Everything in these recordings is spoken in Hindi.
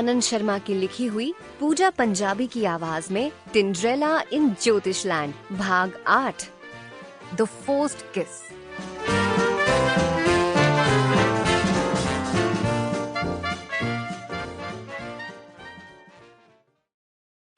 आनंद शर्मा की लिखी हुई पूजा पंजाबी की आवाज में टिंड्रेला इन ज्योतिषलैंड भाग 8 द फोर्स्ड किस।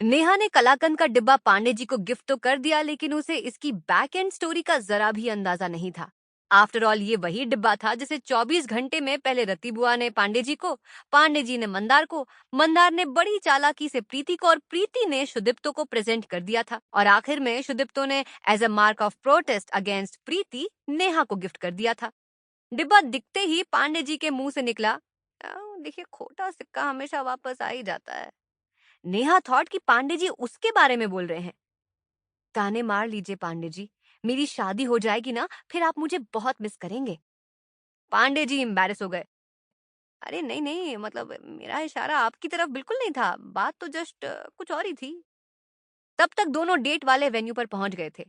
नेहा ने कलाकंद का डिब्बा पांडे जी को गिफ्ट तो कर दिया, लेकिन उसे इसकी बैक एंड स्टोरी का जरा भी अंदाजा नहीं था। आफ्टर ऑल ये वही डिब्बा था जिसे 24 घंटे में पहले रति बुआ ने पांडे जी को, पांडे जी ने मंदार को, मंदार ने बड़ी चालाकी से प्रीति को और प्रीति ने शुदिप्तो को प्रेजेंट कर दिया था। और आखिर में शुदिप्तो ने as a mark of protest against Preeti Neha को गिफ्ट कर दिया था। डिब्बा दिखते ही पांडे जी के मुंह से निकला, देखिए खोटा सिक्का हमेशा वापस आ ही जाता है। नेहा थॉट कि पांडे जी उसके बारे में बोल रहे हैं। ताने मार लीजिए पांडे जी, मेरी शादी हो जाएगी ना, फिर आप मुझे बहुत मिस करेंगे। पांडे जी एम्बैरेस हो गए। अरे नहीं नहीं, मतलब मेरा इशारा आपकी तरफ बिल्कुल नहीं था, बात तो जस्ट कुछ और ही थी। तब तक दोनों डेट वाले वेन्यू पर पहुंच गए थे।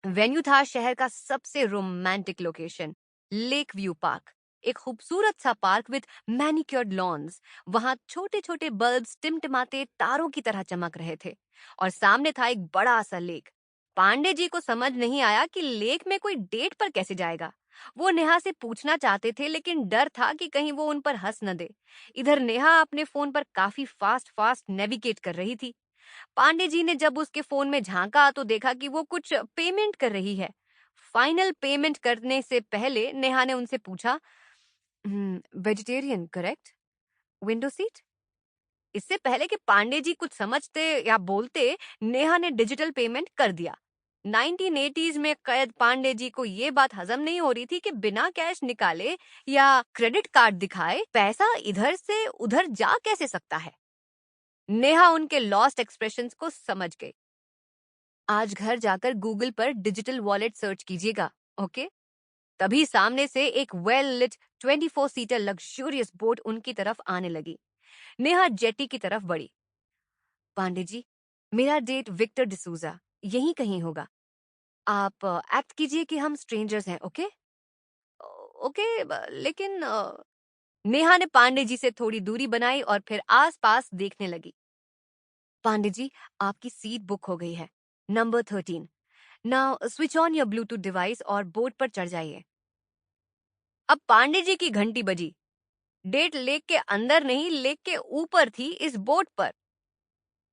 वेन्यू था शहर का सबसे romantic location, lake view park. एक खूबसूरत सा पार्क विद मैनिक्योर्ड लॉन्स। वहां छोटे छोटे बल्ब्स टिमटिमाते तारों की तरह चमक रहे थे और सामने था एक बड़ा सा लेक। पांडे जी को समझ नहीं आया कि लेक में कोई डेट पर कैसे जाएगा। वो नेहा से पूछना चाहते थे, लेकिन डर था कि कहीं वो उन पर हंस न दे। इधर नेहा अपने फोन पर काफी फास्ट फास्ट नेविगेट कर रही थी। पांडे जी ने जब उसके फोन में झांका तो देखा कि वो कुछ पेमेंट कर रही है। फाइनल पेमेंट करने से पहले नेहा ने उनसे पूछा, वेजिटेरियन करेक्ट? Window seat? इससे पहले कि पांडे जी कुछ समझते या बोलते, नेहा ने डिजिटल पेमेंट कर दिया। 1980s में कैद पांडे जी को ये बात हजम नहीं हो रही थी कि बिना कैश निकाले या क्रेडिट कार्ड दिखाए पैसा इधर से उधर जा कैसे सकता है। नेहा उनके लॉस्ट एक्सप्रेशंस को समझ गई। आज घर जाकर गूगल पर डिजिटल वॉलेट सर्च कीजिएगा, ओके? तभी सामने से एक well lit 24 seater luxurious boat उनकी तरफ आने लगी। नेहा जेटी की तरफ बढ़ी। पांडे जी, मेरा डेट विक्टर डिसूजा यहीं कहीं होगा। आप एक्ट कीजिए कि हम स्ट्रेंजर्स हैं, ओके? ओके, लेकिन नेहा ने पांडे जी से थोड़ी दूरी बनाई और फिर आसपास देखने लगी। पांडे जी, आपकी सीट बुक हो गई है, number 13। Now switch on your Bluetooth device और बोट पर चढ़ जाइए। अब पांडे जी की घंटी बजी। डेट लेक के अंदर नहीं, लेक के ऊपर थी, इस बोट पर।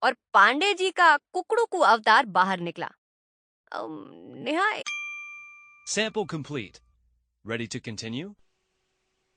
और पांडे जी का कुकड़ू अवतार बाहर निकला। Neha Sample complete. Ready to continue?